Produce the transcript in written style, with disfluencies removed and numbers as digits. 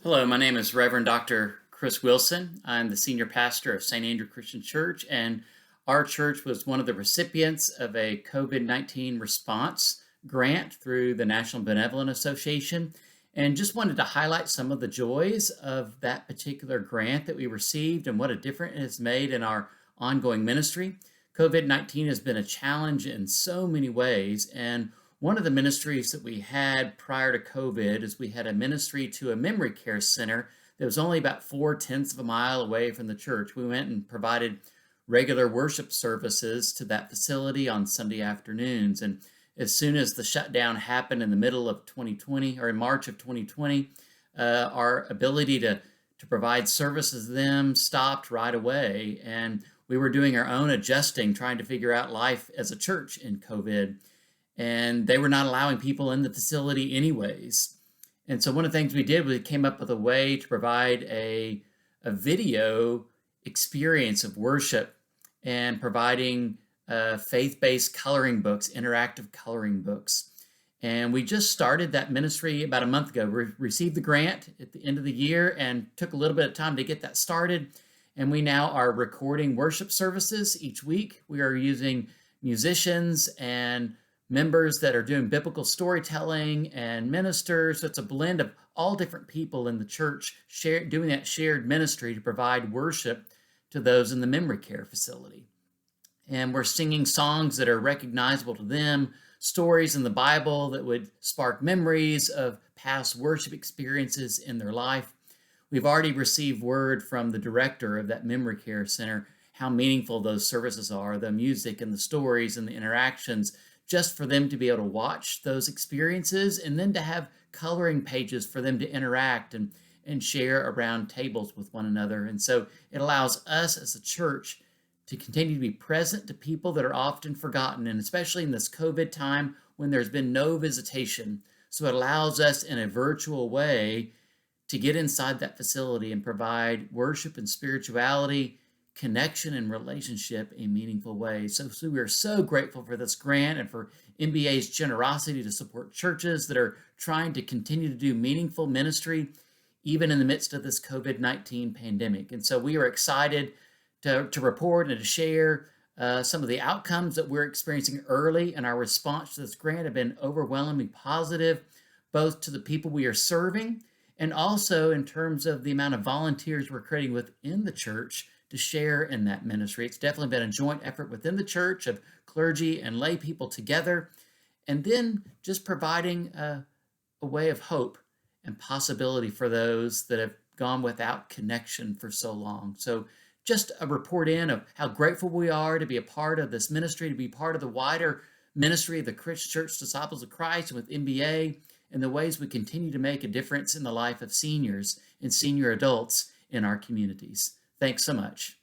Hello, my name is Reverend Dr. Chris Wilson. I'm the senior pastor of St. Andrew Christian Church, and our church was one of the recipients of a COVID-19 response grant through the National Benevolent Association, and just wanted to highlight some of the joys of that particular grant that we received and what a difference it has made in our ongoing ministry. COVID-19 has been a challenge in so many ways, and one of the ministries that we had prior to COVID is we had a ministry to a memory care center that was only about 4/10 of a mile away from the church. We went and provided regular worship services to that facility on Sunday afternoons. And as soon as the shutdown happened in the middle of 2020 or in March of 2020, our ability to provide services to them stopped right away. And we were doing our own adjusting, trying to figure out life as a church in COVID, and they were not allowing people in the facility anyways. And so one of the things we did was we came up with a way to provide a video experience of worship and providing faith-based coloring books, interactive coloring books. And we just started that ministry about a month ago. We received the grant at the end of the year and took a little bit of time to get that started. And we now are recording worship services each week. We are using musicians and members that are doing biblical storytelling and ministers. So it's a blend of all different people in the church doing that shared ministry to provide worship to those in the memory care facility. And we're singing songs that are recognizable to them, stories in the Bible that would spark memories of past worship experiences in their life. We've already received word from the director of that memory care center how meaningful those services are, the music and the stories and the interactions, just for them to be able to watch those experiences and then to have coloring pages for them to interact and share around tables with one another. And so it allows us as a church to continue to be present to people that are often forgotten, and especially in this COVID time when there's been no visitation. So it allows us in a virtual way to get inside that facility and provide worship and spirituality, connection and relationship in meaningful ways. So we are so grateful for this grant and for MBA's generosity to support churches that are trying to continue to do meaningful ministry, even in the midst of this COVID-19 pandemic. And so we are excited to report and to share some of the outcomes that we're experiencing early, and our response to this grant have been overwhelmingly positive, both to the people we are serving and also in terms of the amount of volunteers we're creating within the church to share in that ministry. It's definitely been a joint effort within the church of clergy and lay people together, and then just providing a way of hope and possibility for those that have gone without connection for so long. So just a report in of how grateful we are to be a part of this ministry, to be part of the wider ministry of the Christian Church Disciples of Christ with MBA, and the ways we continue to make a difference in the life of seniors and senior adults in our communities. Thanks so much.